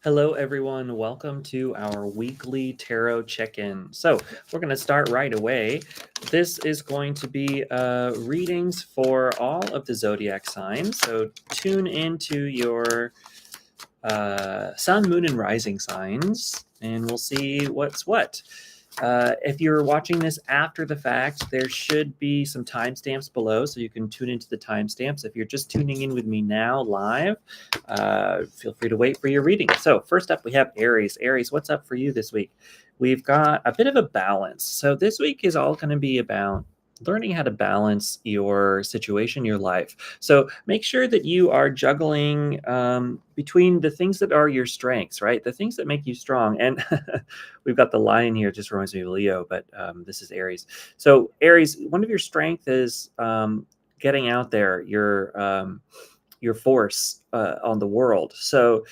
Hello, everyone. Welcome to our weekly tarot check-in. So we're going to start right away. This is going to be readings for all of the zodiac signs. So tune into your sun, moon, and rising signs, and we'll see what's what. If you're watching this after the fact, there should be some timestamps below, so you can tune into the timestamps. If you're just tuning in with me now live, feel free to wait for your reading. So first up, we have Aries. Aries, what's up for you this week? We've got a bit of a balance. So this week is all going to be about learning how to balance your situation, your life. So make sure that you are juggling between the things that are your strengths, right? The things that make you strong. And we've got the lion here, just reminds me of Leo, but this is Aries. So Aries, one of your strengths is getting out there, your force on the world. So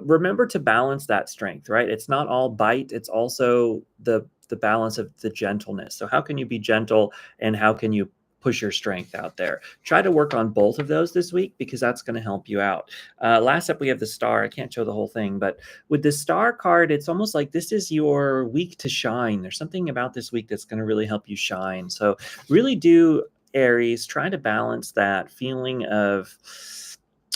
remember to balance that strength, right? It's not all bite. It's also the balance of the gentleness. So how can you be gentle and how can you push your strength out there? Try to work on both of those this week because that's going to help you out. Last up, we have the star. I can't show the whole thing, but with the star card, it's almost like this is your week to shine. There's something about this week that's going to really help you shine. So really do, Aries, try to balance that feeling of,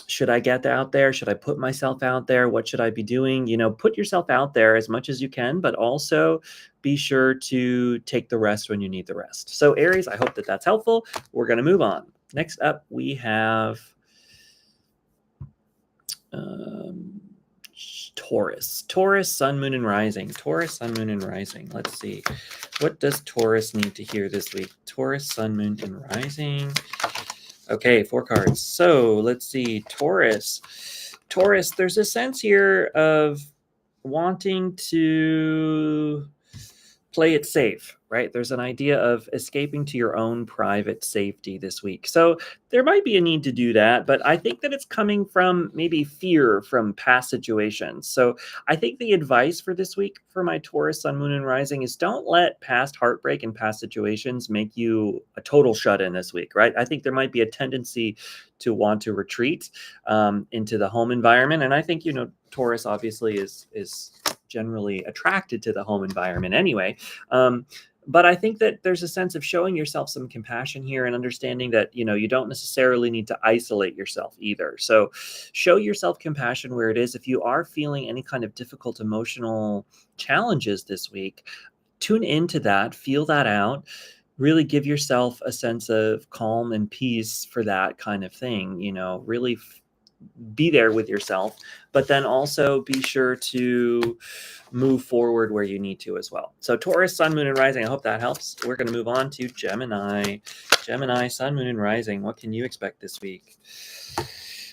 should I get out there? Should I put myself out there? What should I be doing? Put yourself out there as much as you can, but also be sure to take the rest when you need the rest. So Aries, I hope that that's helpful. We're going to move on. Next up, we have Taurus. Taurus, sun, moon, and rising. Taurus, sun, moon, and rising. Let's see. What does Taurus need to hear this week? Taurus, sun, moon, and rising. Okay, 4 cards. So let's see. Taurus, there's a sense here of wanting to play it safe, right? There's an idea of escaping to your own private safety this week. So there might be a need to do that, but I think that it's coming from maybe fear from past situations. So I think the advice for this week for my Taurus, sun, moon, and rising is don't let past heartbreak and past situations make you a total shut-in this week, right? I think there might be a tendency to want to retreat into the home environment. And I think, Taurus obviously is generally attracted to the home environment anyway. But I think that there's a sense of showing yourself some compassion here and understanding that, you don't necessarily need to isolate yourself either. So show yourself compassion where it is. If you are feeling any kind of difficult emotional challenges this week, tune into that, feel that out, really give yourself a sense of calm and peace for that kind of thing, really be there with yourself, but then also be sure to move forward where you need to as well. So Taurus, sun, moon, and rising, I hope that helps. We're going to move on to Gemini. Gemini, sun, moon, and rising. What can you expect this week?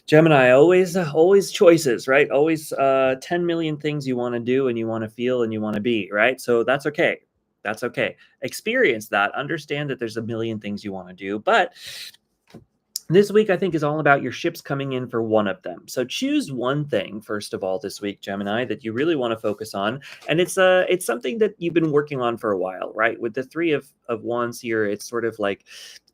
Gemini, always choices, right? Always 10 million things you want to do and you want to feel and you want to be, right? So that's okay. That's okay. Experience that. Understand that there's a million things you want to do, but this week, I think, is all about your ships coming in for one of them. So choose one thing, first of all, this week, Gemini, that you really want to focus on. And it's something that you've been working on for a while, right? With the 3 of Wands here, it's sort of like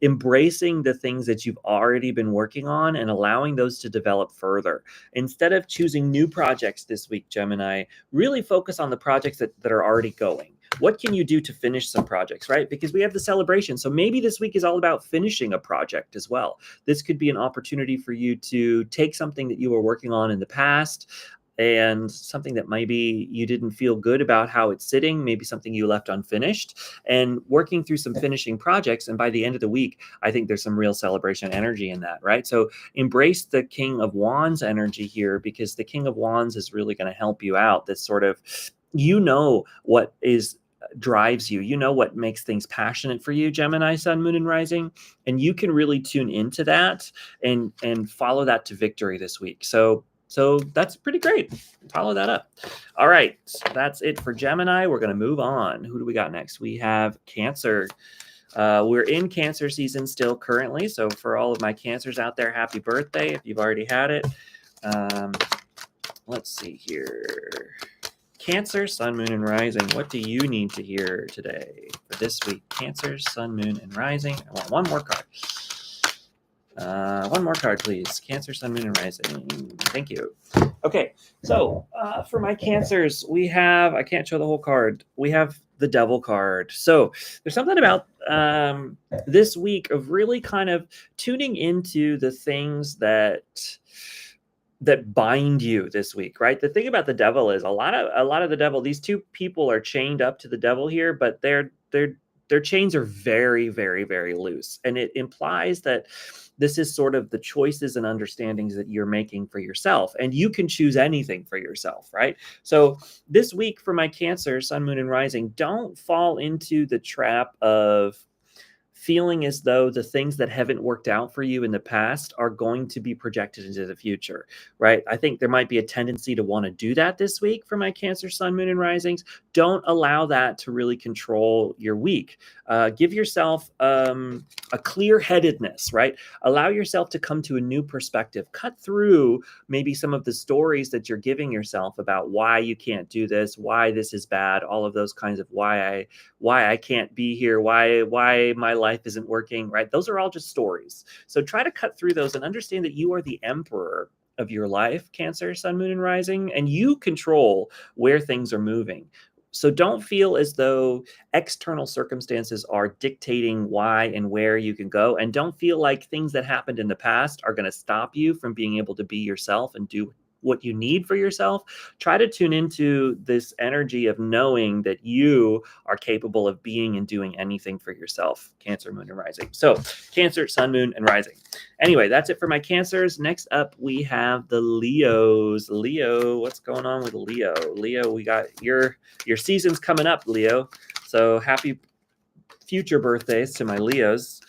embracing the things that you've already been working on and allowing those to develop further. Instead of choosing new projects this week, Gemini, really focus on the projects that are already going. What can you do to finish some projects, right? Because we have the celebration. So maybe this week is all about finishing a project as well. This could be an opportunity for you to take something that you were working on in the past and something that maybe you didn't feel good about how it's sitting, maybe something you left unfinished, and working through some finishing projects. And by the end of the week, I think there's some real celebration energy in that, right? So embrace the King of Wands energy here, because the King of Wands is really going to help you out. This sort of, what drives you, what makes things passionate for you, Gemini, sun, moon, and rising, and you can really tune into that and follow that to victory this week. So that's pretty great. Follow that up. All right, that's it for Gemini. We're going to move on. Who do we got next? We have Cancer. We're in Cancer season still currently, so for all of my Cancers out there, happy birthday if you've already had it. Let's see here. Cancer, sun, moon, and rising. What do you need to hear today for this week? Cancer, sun, moon, and rising. I want one more card. One more card, please. Cancer, Sun, Moon, and Rising. Thank you. Okay, so for my Cancers, we have, I can't show the whole card. We have the Devil card. So there's something about this week of really kind of tuning into the things that bind you this week, right? The thing about the Devil is a lot of the Devil, these two people are chained up to the Devil here, but their chains are very, very, very loose. And it implies that this is sort of the choices and understandings that you're making for yourself. And you can choose anything for yourself, right? So this week for my Cancer, Sun, Moon, and Rising, don't fall into the trap of feeling as though the things that haven't worked out for you in the past are going to be projected into the future, right? I think there might be a tendency to want to do that this week for my Cancer, Sun, Moon, and Risings. Don't allow that to really control your week. Give yourself a clear-headedness, right? Allow yourself to come to a new perspective. Cut through maybe some of the stories that you're giving yourself about why you can't do this, why this is bad, all of those kinds of why I can't be here, why my life isn't working, right? Those are all just stories. So try to cut through those and understand that you are the emperor of your life, Cancer, Sun, Moon, and Rising, and you control where things are moving. So don't feel as though external circumstances are dictating why and where you can go. And don't feel like things that happened in the past are going to stop you from being able to be yourself and do what you need for yourself. Try to tune into this energy of knowing that you are capable of being and doing anything for yourself, Cancer, Moon, and Rising. So Cancer, Sun, Moon, and Rising. Anyway, that's it for my Cancers. Next up, we have the Leos. Leo, what's going on with Leo? Leo, we got your season's coming up, Leo. So happy future birthdays to my Leos.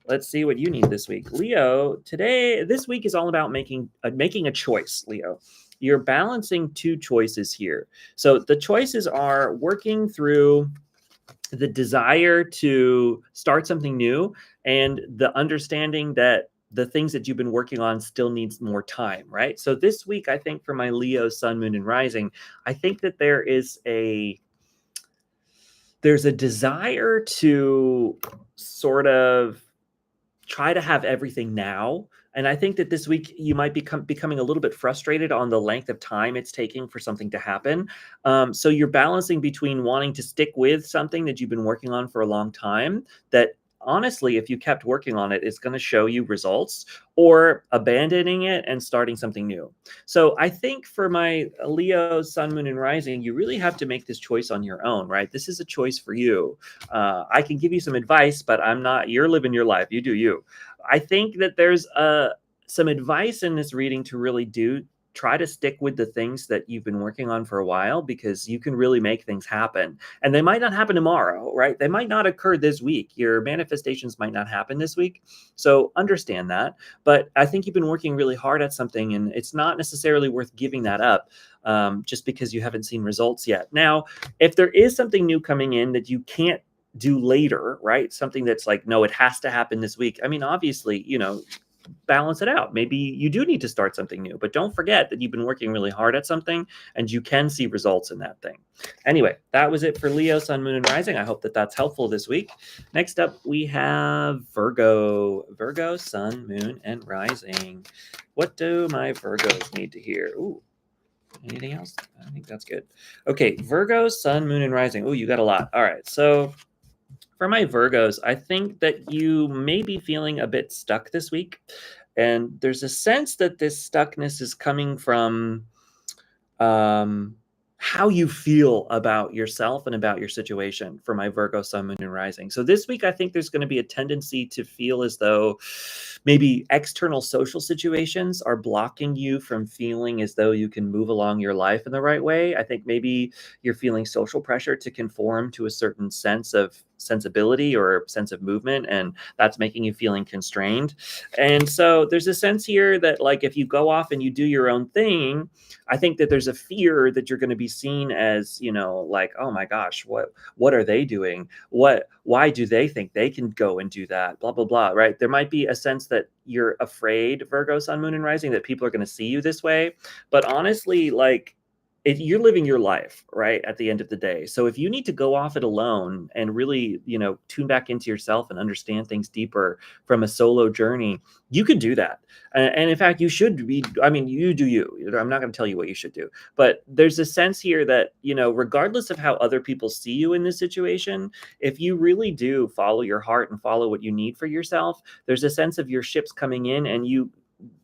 Let's see what you need this week. Leo, this week is all about making a choice, Leo. You're balancing two choices here. So the choices are working through the desire to start something new and the understanding that the things that you've been working on still needs more time, right? So this week, I think for my Leo, Sun, Moon, and Rising, I think that there's a desire to sort of try to have everything now. And I think that this week you might becoming a little bit frustrated on the length of time it's taking for something to happen. So you're balancing between wanting to stick with something that you've been working on for a long time that honestly, if you kept working on it, it's going to show you results, or abandoning it and starting something new. So I think for my Leo, Sun, Moon, and Rising, you really have to make this choice on your own, right? This is a choice for you. I can give you some advice, but you're living your life. You do you. I think that there's some advice in this reading to really try to stick with the things that you've been working on for a while, because you can really make things happen. And they might not happen tomorrow, right? They might not occur this week. Your manifestations might not happen this week. So understand that. But I think you've been working really hard at something, and it's not necessarily worth giving that up just because you haven't seen results yet. Now, if there is something new coming in that you can't do later, right? Something that's like, no, it has to happen this week. I mean, obviously, balance it out. Maybe you do need to start something new, but don't forget that you've been working really hard at something and you can see results in that thing. Anyway, that was it for Leo, Sun, Moon, and Rising. I hope that that's helpful this week. Next up, we have Virgo. Virgo, Sun, Moon, and Rising. What do my Virgos need to hear? Ooh, anything else? I think that's good. Okay, Virgo, Sun, Moon, and Rising. Ooh, you got a lot. All right, so for my Virgos, I think that you may be feeling a bit stuck this week. And there's a sense that this stuckness is coming from how you feel about yourself and about your situation for my Virgo, Sun, Moon, and Rising. So this week, I think there's going to be a tendency to feel as though maybe external social situations are blocking you from feeling as though you can move along your life in the right way. I think maybe you're feeling social pressure to conform to a certain sense of sensibility or sense of movement, and that's making you feeling constrained. And so there's a sense here that, like, if you go off and you do your own thing, I think that there's a fear that you're going to be seen as, like, oh my gosh, what are they doing? Why do they think they can go and do that? Blah, blah, blah, right? There might be a sense that you're afraid, Virgo, Sun, Moon, and Rising, that people are going to see you this way. But honestly, like, you're living your life, right, at the end of the day. So if you need to go off it alone and really, tune back into yourself and understand things deeper from a solo journey, you can do that. And in fact, you should be, I mean, you do you. I'm not going to tell you what you should do. But there's a sense here that, regardless of how other people see you in this situation, if you really do follow your heart and follow what you need for yourself, there's a sense of your ships coming in and you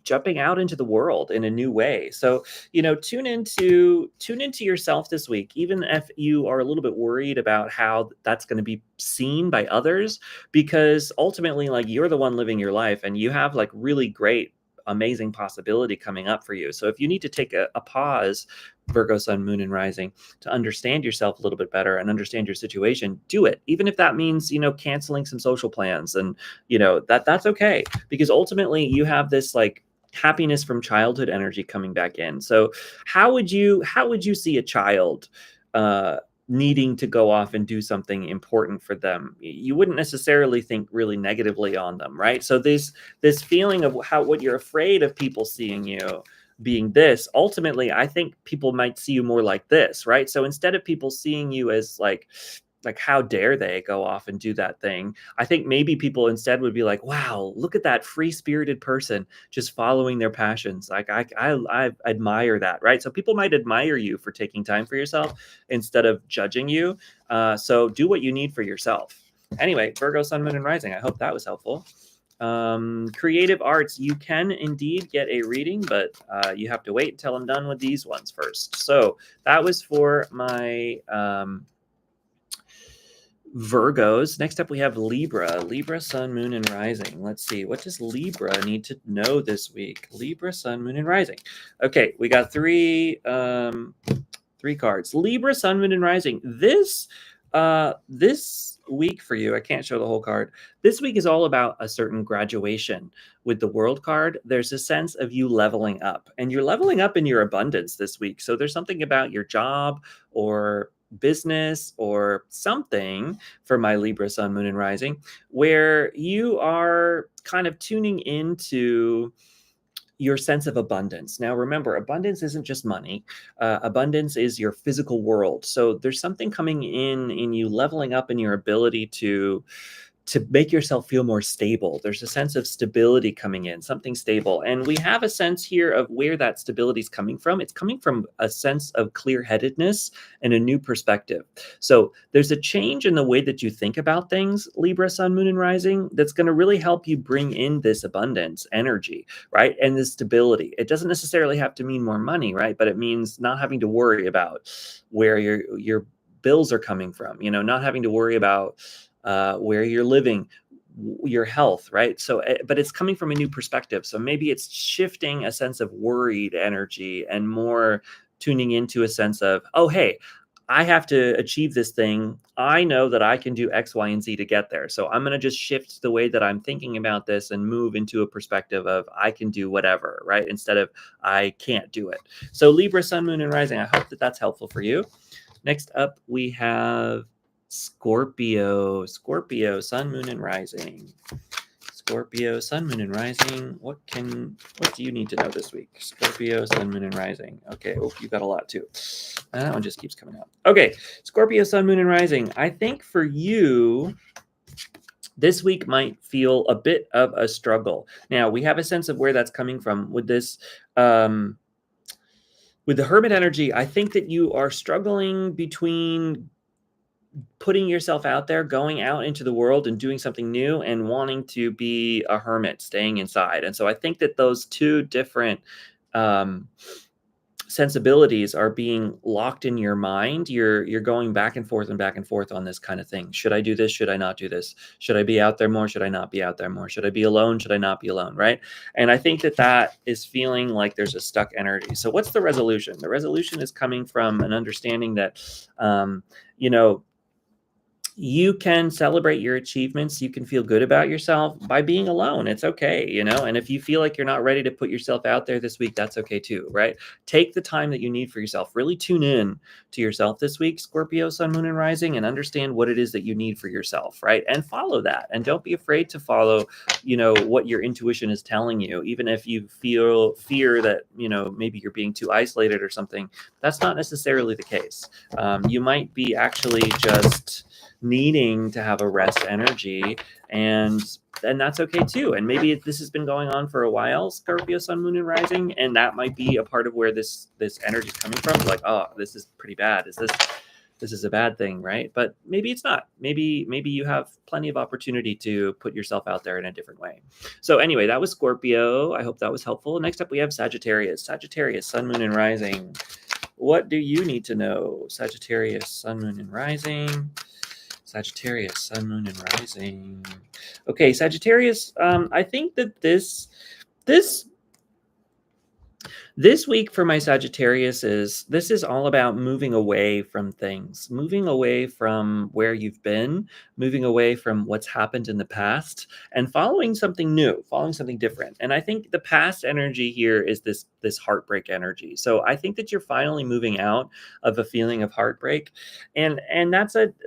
jumping out into the world in a new way. So, tune into yourself this week, even if you are a little bit worried about how that's going to be seen by others, because ultimately, like, you're the one living your life and you have like really great, amazing possibility coming up for you. So if you need to take a pause, Virgo, sun, moon, and rising, to understand yourself a little bit better and understand your situation, do it. Even if that means, canceling some social plans, and, that's okay, because ultimately you have this like happiness from childhood energy coming back in. So how would you see a child needing to go off and do something important for them? You wouldn't necessarily think really negatively on them, right? So this feeling of what you're afraid of people seeing you being this, ultimately I think people might see you more like this, right? So instead of people seeing you as like how dare they go off and do that thing, I think maybe people instead would be like, wow, look at that free-spirited person just following their passions. Like I admire that, right? So people might admire you for taking time for yourself instead of judging you. So do what you need for yourself. Anyway, Virgo, sun, moon, and rising, I hope that was helpful. Creative arts, you can indeed get a reading, but you have to wait until I'm done with these ones first. So that was for my Virgos. Next up, we have Libra. Libra, sun, moon, and rising. Let's see. What does Libra need to know this week? Libra, sun, moon, and rising. Okay, we got three cards. Libra, sun, moon, and rising. This week for you, I can't show the whole card. This week is all about a certain graduation. With the World card, there's a sense of you leveling up, and you're leveling up in your abundance this week. So there's something about your job or business or something for my Libra, sun, moon, and rising, where you are kind of tuning into your sense of abundance. Now, remember, abundance isn't just money. Abundance is your physical world. So there's something coming in you leveling up in your ability to make yourself feel more stable. There's a sense of stability coming in, something stable. And we have a sense here of where that stability is coming from. It's coming from a sense of clear-headedness and a new perspective. So there's a change in the way that you think about things, Libra, sun, moon, and rising, that's going to really help you bring in this abundance energy, right? And this stability. It doesn't necessarily have to mean more money, right? But it means not having to worry about where your bills are coming from, not having to worry about where you're living, your health, right? So, but it's coming from a new perspective. So maybe it's shifting a sense of worried energy and more tuning into a sense of, oh, hey, I have to achieve this thing. I know that I can do X, Y, and Z to get there. So I'm going to just shift the way that I'm thinking about this and move into a perspective of I can do whatever, right? Instead of I can't do it. So Libra, sun, moon, and rising, I hope that that's helpful for you. Next up, we have Scorpio, sun, moon, and rising. Scorpio, sun, moon, and rising. What do you need to know this week? Scorpio, sun, moon, and rising. Okay. Oh, you got a lot too. That one just keeps coming out. Okay. Scorpio, sun, moon, and rising. I think for you, this week might feel a bit of a struggle. Now, we have a sense of where that's coming from with this, with the Hermit energy. I think that you are struggling between putting yourself out there, going out into the world and doing something new, and wanting to be a hermit, staying inside. And so I think that those two different sensibilities are being locked in your mind. You're going back and forth on this kind of thing. Should I do this? Should I not do this? Should I be out there more? Should I not be out there more? Should I be alone? Should I not be alone? Right? And I think that is feeling like there's a stuck energy. So what's the resolution? The resolution is coming from an understanding that, you can celebrate your achievements. You can feel good about yourself by being alone. It's okay, you know? And if you feel like you're not ready to put yourself out there this week, that's okay too, right? Take the time that you need for yourself. Really tune in to yourself this week, Scorpio, Sun, Moon, and Rising, and understand what it is that you need for yourself, right? And follow that. And don't be afraid to follow, what your intuition is telling you, even if you feel fear that, maybe you're being too isolated or something. That's not necessarily the case. You might be actually just needing to have a rest energy, and that's okay too. And maybe this has been going on for a while, Scorpio, Sun, Moon, and Rising, and that might be a part of where this energy is coming from. Like, oh, this is pretty bad. This is a bad thing, right? But maybe it's not. Maybe you have plenty of opportunity to put yourself out there in a different way. So anyway, that was Scorpio. I hope that was helpful. Next up, we have Sagittarius. Sagittarius, Sun, Moon, and Rising. What do you need to know? Sagittarius, Sun, Moon, and Rising. Sagittarius, Sun, Moon, and Rising. Okay, Sagittarius, I think that this week for my Sagittarius this is all about moving away from things, moving away from where you've been, moving away from what's happened in the past, and following something new, following something different. And I think the past energy here is this heartbreak energy. So I think that you're finally moving out of a feeling of heartbreak. And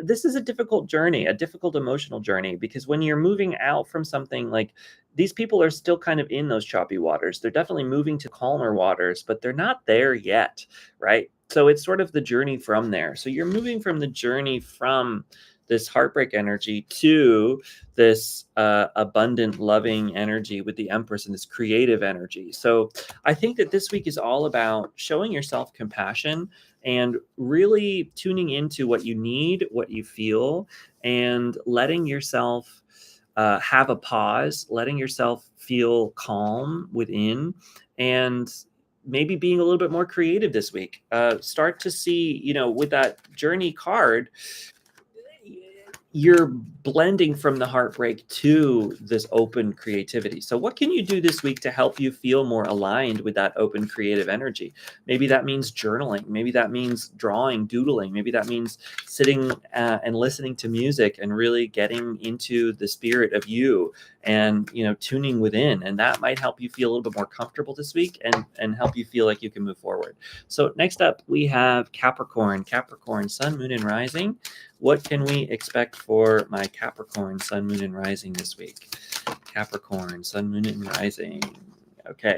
this is a difficult journey, a difficult emotional journey, because when you're moving out from something, like, these people are still kind of in those choppy waters. They're definitely moving to calmer waters, but they're not there yet, right? So it's sort of the journey from there. So you're moving from the journey from this heartbreak energy to this abundant, loving energy with the Empress and this creative energy. So I think that this week is all about showing yourself compassion and really tuning into what you need, what you feel, and letting yourself have a pause, letting yourself feel calm within, and maybe being a little bit more creative this week. Start to see, with that journey card, you're blending from the heartbreak to this open creativity. So what can you do this week to help you feel more aligned with that open creative energy? Maybe that means journaling. Maybe that means drawing, doodling. Maybe that means sitting and listening to music and really getting into the spirit of you and, tuning within. And that might help you feel a little bit more comfortable this week and help you feel like you can move forward. So next up, we have Capricorn. Capricorn, Sun, Moon, and Rising. What can we expect for my Capricorn, Sun, Moon, and Rising this week? Capricorn, Sun, Moon, and Rising. Okay,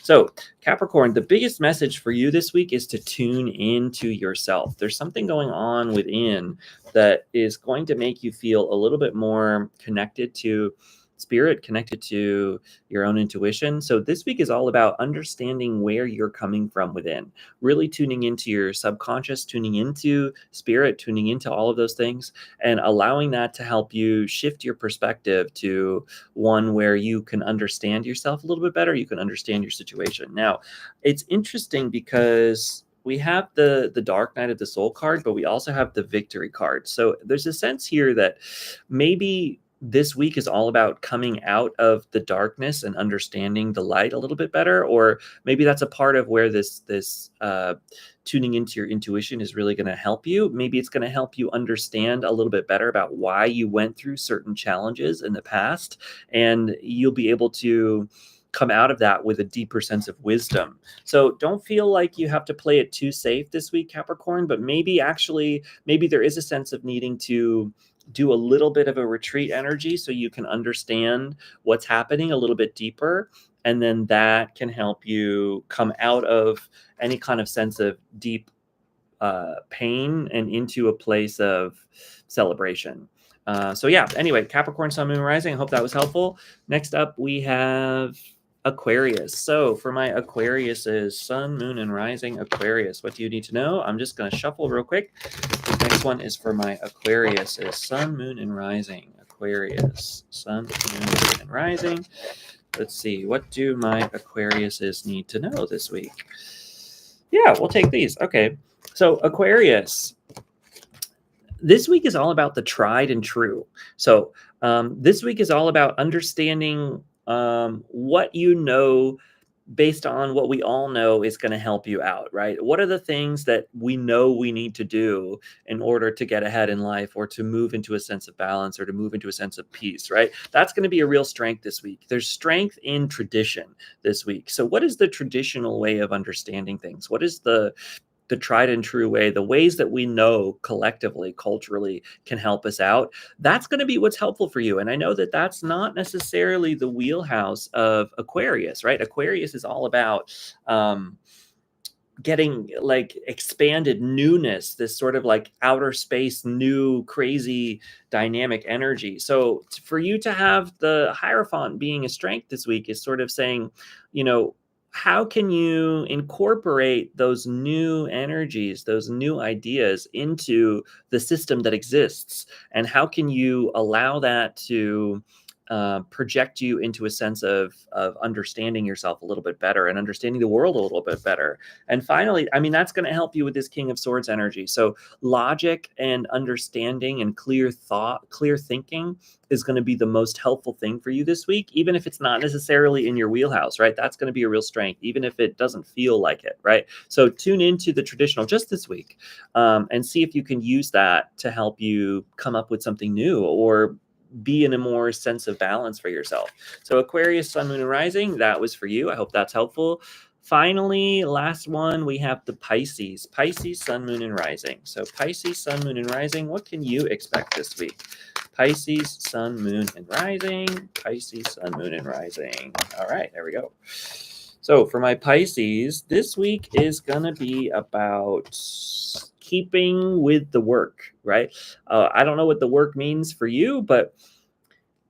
so Capricorn, the biggest message for you this week is to tune into yourself. There's something going on within that is going to make you feel a little bit more connected to spirit, connected to your own intuition. So this week is all about understanding where you're coming from within, really tuning into your subconscious, tuning into spirit, tuning into all of those things, and allowing that to help you shift your perspective to one where you can understand yourself a little bit better. You can understand your situation. Now, it's interesting because we have the Dark Night of the Soul card, but we also have the Victory card. So there's a sense here that maybe this week is all about coming out of the darkness and understanding the light a little bit better, or maybe that's a part of where this tuning into your intuition is really going to help you. Maybe it's going to help you understand a little bit better about why you went through certain challenges in the past, and you'll be able to come out of that with a deeper sense of wisdom. So don't feel like you have to play it too safe this week, Capricorn, but maybe there is a sense of needing to do a little bit of a retreat energy so you can understand what's happening a little bit deeper. And then that can help you come out of any kind of sense of deep pain and into a place of celebration. So yeah, anyway, Capricorn, Sun, Moon, Rising. I hope that was helpful. Next up, we have Aquarius. So for my Aquarius is Sun, Moon, and Rising Aquarius. What do you need to know? I'm just going to shuffle real quick. The next one is for my Aquarius is Sun, Moon, and Rising. Aquarius, Sun, Moon, and Rising. Let's see. What do my Aquariuses need to know this week? Yeah, we'll take these. Okay. So Aquarius, this week is all about the tried and true. So this week is all about understanding what you know based on what we all know is going to help you out, right? What are the things that we know we need to do in order to get ahead in life, or to move into a sense of balance, or to move into a sense of peace, right? That's going to be a real strength this week. There's strength in tradition this week. So what is the traditional way of understanding things? What is the tried and true way, the ways that we know collectively, culturally, can help us out? That's going to be what's helpful for you. And I know that that's not necessarily the wheelhouse of Aquarius, right? Aquarius is all about getting like expanded newness, this sort of like outer space, new, crazy, dynamic energy. So for you to have the Hierophant being a strength this week is sort of saying, you know, how can you incorporate those new energies, those new ideas into the system that exists? And how can you allow that to project you into a sense of understanding yourself a little bit better and understanding the world a little bit better? And finally, I mean, that's going to help you with this King of Swords energy. So logic and understanding and clear thought, clear thinking is going to be the most helpful thing for you this week, even if it's not necessarily in your wheelhouse, right? That's going to be a real strength, even if it doesn't feel like it, right? So tune into the traditional just this week, and see if you can use that to help you come up with something new, or be in a more sense of balance for yourself. So Aquarius, Sun, Moon, and Rising, that was for you. I hope that's helpful. Finally, last one, we have the Pisces. Pisces, Sun, Moon, and Rising. So Pisces, Sun, Moon, and Rising, what can you expect this week? Pisces, Sun, Moon, and Rising. Pisces, Sun, Moon, and Rising. All right, there we go. So for my Pisces, this week is going to be about keeping with the work, right? I don't know what the work means for you, but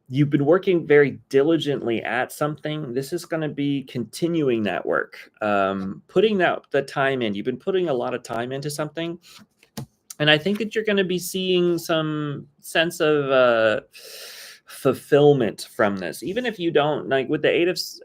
you've been working very diligently at something. This is going to be continuing that work, putting the time in. You've been putting a lot of time into something. And I think that you're going to be seeing some sense of fulfillment from this, even if you don't, like with the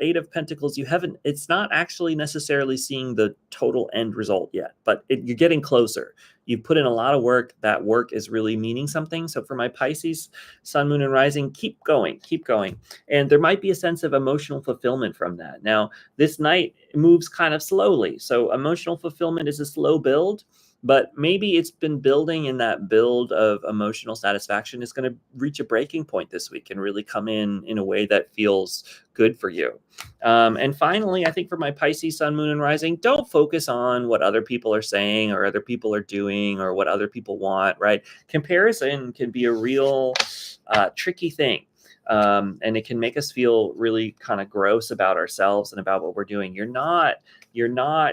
eight of Pentacles, you haven't, it's not actually necessarily seeing the total end result yet, but you're getting closer. You've put in a lot of work. That work is really meaning something. So for my Pisces, Sun, Moon, and Rising, keep going, keep going. And there might be a sense of emotional fulfillment from that. Now, this night moves kind of slowly. So emotional fulfillment is a slow build, but maybe it's been building, and that build of emotional satisfaction is going to reach a breaking point this week and really come in a way that feels good for you. And finally, I think for my Pisces, Sun, Moon, and Rising, don't focus on what other people are saying or other people are doing or what other people want, right? Comparison can be a real tricky thing. And it can make us feel really kind of gross about ourselves and about what we're doing. You're not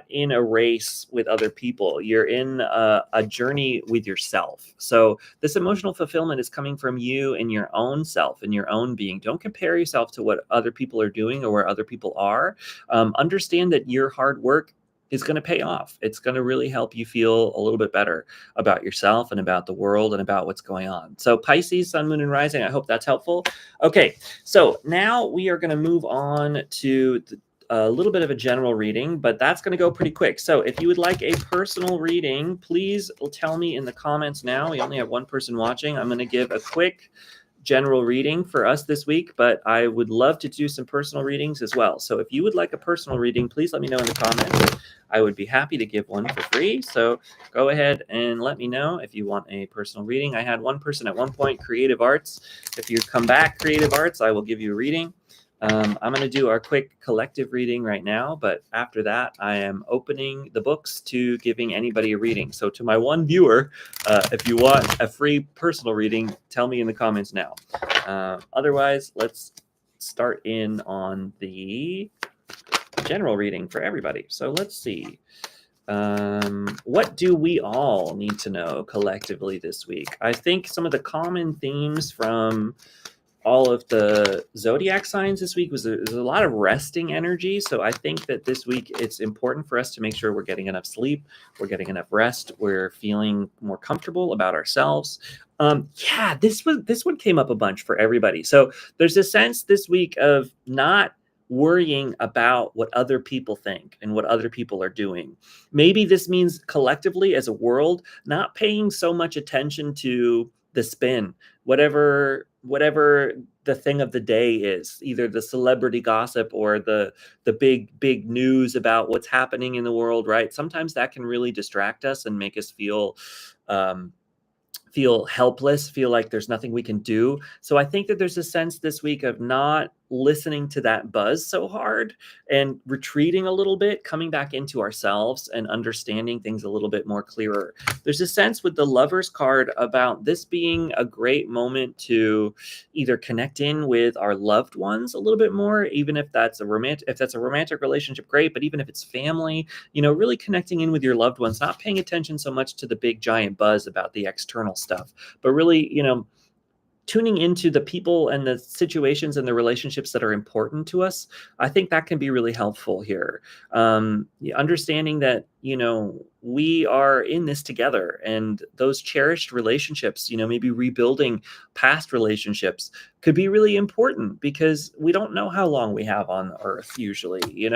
in a race with other people. You're in a journey with yourself. So this emotional fulfillment is coming from you and your own self and your own being. Don't compare yourself to what other people are doing or where other people are. Understand that your hard work is going to pay off. It's going to really help you feel a little bit better about yourself and about the world and about what's going on. So Pisces, Sun, Moon, and Rising, I hope that's helpful. Okay, so now we are going to move on to a little bit of a general reading, but that's going to go pretty quick. So if you would like a personal reading, please tell me in the comments now. We only have one person watching. I'm going to give a quick general reading for us this week, but I would love to do some personal readings as well. So if you would like a personal reading, please let me know in the comments. I would be happy to give one for free. So go ahead and let me know if you want a personal reading. I had one person at one point, Creative Arts. If you come back, Creative Arts, I will give you a reading. I'm going to do our quick collective reading right now, but after that, I am opening the books to giving anybody a reading. So to my one viewer, if you want a free personal reading, tell me in the comments now. Otherwise, let's start in on the general reading for everybody. So let's see. What do we all need to know collectively this week? I think some of the common themes from all of the zodiac signs this week was there's a lot of resting energy. So I think that this week it's important for us to make sure we're getting enough sleep, we're getting enough rest, we're feeling more comfortable about ourselves. This one came up a bunch for everybody. So there's a sense this week of not worrying about what other people think and what other people are doing. Maybe this means collectively as a world, not paying so much attention to the spin, whatever the thing of the day is, either the celebrity gossip or the big news about what's happening in the world, right? Sometimes that can really distract us and make us um, feel helpless, feel like there's nothing we can do. So I think that there's a sense this week of not listening to that buzz so hard and retreating a little bit, coming back into ourselves and understanding things a little bit more clearer. There's a sense with the Lovers card about this being a great moment to either connect in with our loved ones a little bit more, even if that's a romantic relationship, great, but even if it's family, really connecting in with your loved ones, not paying attention so much to the big giant buzz about the external stuff, but really, tuning into the people and the situations and the relationships that are important to us. I think that can be really helpful here. Understanding that, we are in this together, and those cherished relationships, maybe rebuilding past relationships could be really important, because we don't know how long we have on earth usually,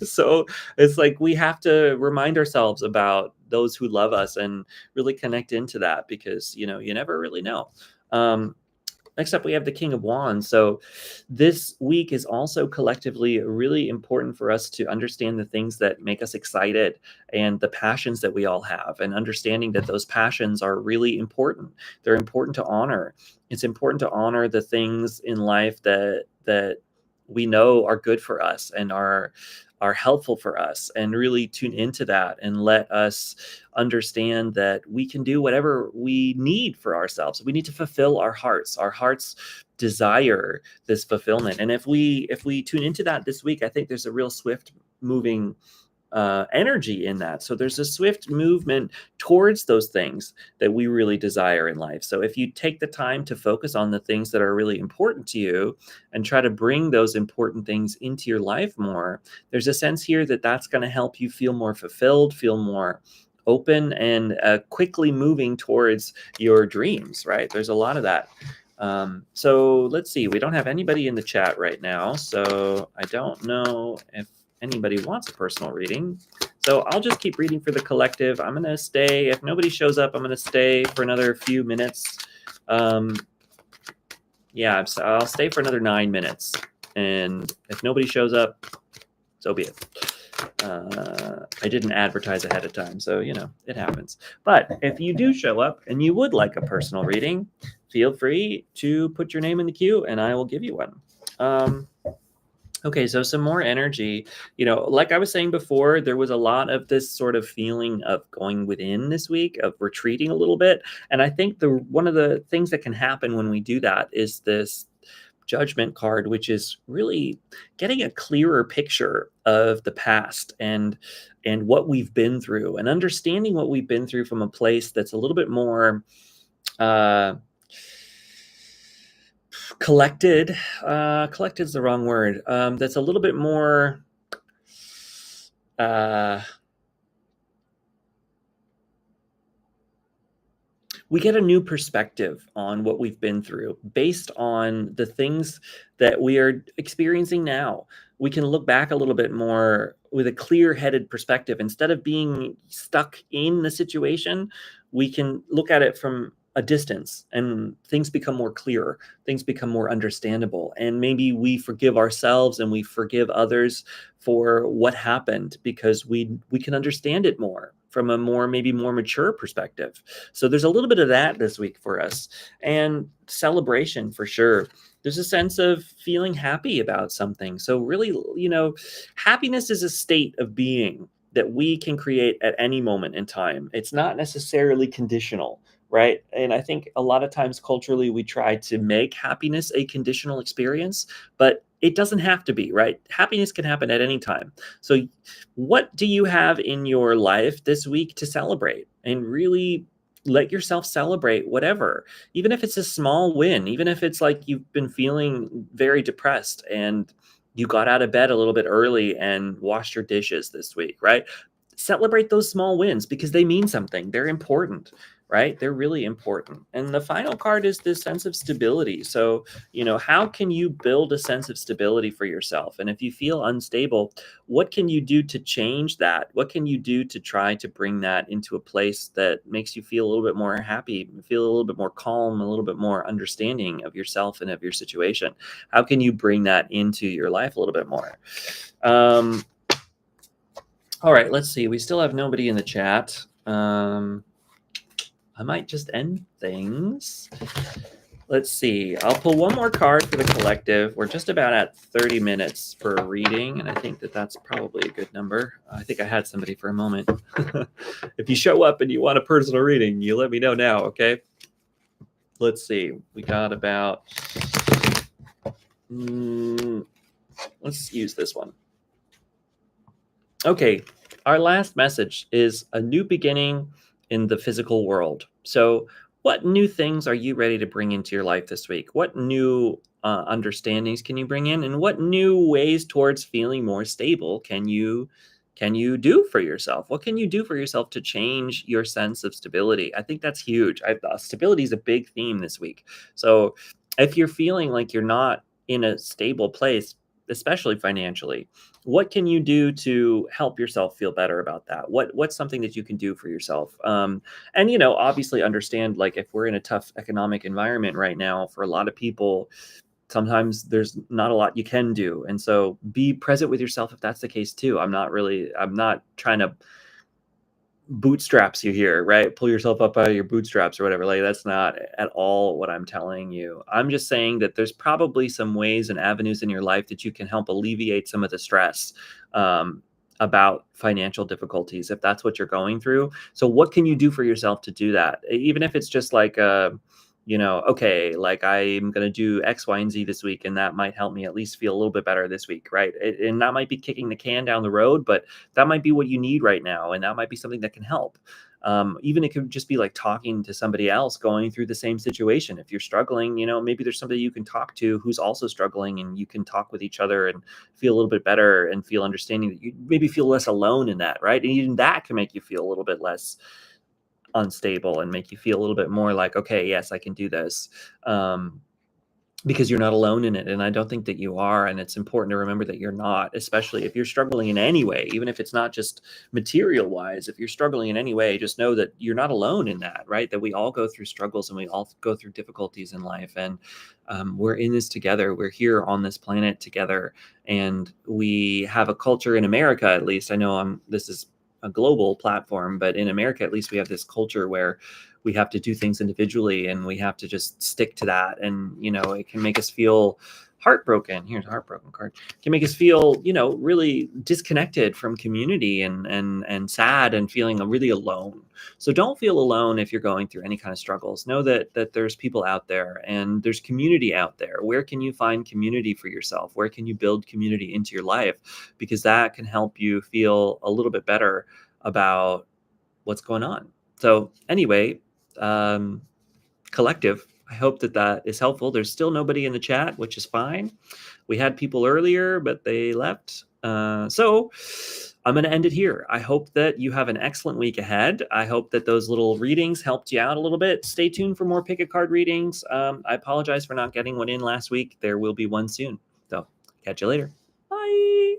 so it's like we have to remind ourselves about those who love us and really connect into that, because, you never really know. Next up, we have the King of Wands. So this week is also collectively really important for us to understand the things that make us excited and the passions that we all have, and understanding that those passions are really important. They're important to honor. It's important to honor the things in life that we know are good for us and are helpful for us, and really tune into that and let us understand that we can do whatever we need for ourselves. We need to fulfill our hearts. Our hearts desire this fulfillment. And if we tune into that this week, I think there's a real swift moving energy in that. So there's a swift movement towards those things that we really desire in life. So if you take the time to focus on the things that are really important to you and try to bring those important things into your life more, there's a sense here that that's going to help you feel more fulfilled, feel more open, and quickly moving towards your dreams, right? There's a lot of that. So let's see, we don't have anybody in the chat right now, so I don't know if anybody wants a personal reading. So I'll just keep reading for the collective. I'm going to stay. If nobody shows up, I'm going to stay for another few minutes. Yeah, so I'll stay for another 9 minutes. And if nobody shows up, so be it. I didn't advertise ahead of time, so, it happens. But if you do show up and you would like a personal reading, feel free to put your name in the queue and I will give you one. Okay, so some more energy. Like I was saying before, there was a lot of this sort of feeling of going within this week, of retreating a little bit. And I think one of the things that can happen when we do that is this Judgment card, which is really getting a clearer picture of the past and what we've been through, and understanding what we've been through from a place that's a little bit more collected. Collected is the wrong word. That's a little bit more we get a new perspective on what we've been through based on the things that we are experiencing now. We can look back a little bit more with a clear-headed perspective. Instead of being stuck in the situation, we can look at it from a distance, and things become more clear, things become more understandable, and maybe we forgive ourselves and we forgive others for what happened, because we can understand it more from a maybe more mature perspective. So there's a little bit of that this week for us, and celebration for sure. There's a sense of feeling happy about something. So really, happiness is a state of being that we can create at any moment in time. It's not necessarily conditional, right? And I think a lot of times culturally we try to make happiness a conditional experience, but it doesn't have to be, right? Happiness can happen at any time. So what do you have in your life this week to celebrate? And really let yourself celebrate whatever, even if it's a small win, even if it's like you've been feeling very depressed and you got out of bed a little bit early and washed your dishes this week, right? Celebrate those small wins, because they mean something. They're important. right? They're really important. And the final card is this sense of stability. So, how can you build a sense of stability for yourself? And if you feel unstable, what can you do to change that? What can you do to try to bring that into a place that makes you feel a little bit more happy, feel a little bit more calm, a little bit more understanding of yourself and of your situation? How can you bring that into your life a little bit more? All right, let's see. We still have nobody in the chat. I might just end things. Let's see. I'll pull one more card for the collective. We're just about at 30 minutes for a reading, and I think that that's probably a good number. I think I had somebody for a moment. If you show up and you want a personal reading, you let me know now, okay? Let's see. We got about... let's use this one. Okay. Our last message is a new beginning in the physical world. So what new things are you ready to bring into your life this week? What new understandings can you bring in, and what new ways towards feeling more stable can you do for yourself? What can you do for yourself to change your sense of stability? I think that's huge. Stability is a big theme this week. So if you're feeling like you're not in a stable place, especially financially, what can you do to help yourself feel better about that? What's something that you can do for yourself? And obviously understand, like, if we're in a tough economic environment right now, for a lot of people, sometimes there's not a lot you can do. And so be present with yourself if that's the case too. I'm not trying to bootstraps you here, right? Pull yourself up out of your bootstraps or whatever. Like, that's not at all what I'm telling you. I'm just saying that there's probably some ways and avenues in your life that you can help alleviate some of the stress about financial difficulties, if that's what you're going through. So what can you do for yourself to do that? Even if it's just like, okay, like, I'm going to do X, Y, and Z this week, and that might help me at least feel a little bit better this week, right? And that might be kicking the can down the road, but that might be what you need right now, and that might be something that can help. Even it could just be like talking to somebody else going through the same situation. If you're struggling, maybe there's somebody you can talk to who's also struggling, and you can talk with each other and feel a little bit better and feel understanding that you maybe feel less alone in that, right? And even that can make you feel a little bit less unstable and make you feel a little bit more like, okay, yes, I can do this, because you're not alone in it. And I don't think that you are. And it's important to remember that you're not, especially if you're struggling in any way, even if it's not just material wise. If you're struggling in any way, just know that you're not alone in that, right? That we all go through struggles and we all go through difficulties in life. And we're in this together. We're here on this planet together. And we have a culture in America, at least. I know this is a global platform, but in America, at least, we have this culture where we have to do things individually, and we have to just stick to that. And, it can make us feel heartbroken. Here's a heartbroken card. It can make us feel, really disconnected from community and sad and feeling really alone. So don't feel alone if you're going through any kind of struggles. Know that there's people out there and there's community out there. Where can you find community for yourself? Where can you build community into your life? Because that can help you feel a little bit better about what's going on. So anyway, collective, I hope that is helpful. There's still nobody in the chat, which is fine. We had people earlier, but they left. So I'm going to end it here. I hope that you have an excellent week ahead. I hope that those little readings helped you out a little bit. Stay tuned for more pick a card readings. I apologize for not getting one in last week. There will be one soon. So catch you later. Bye.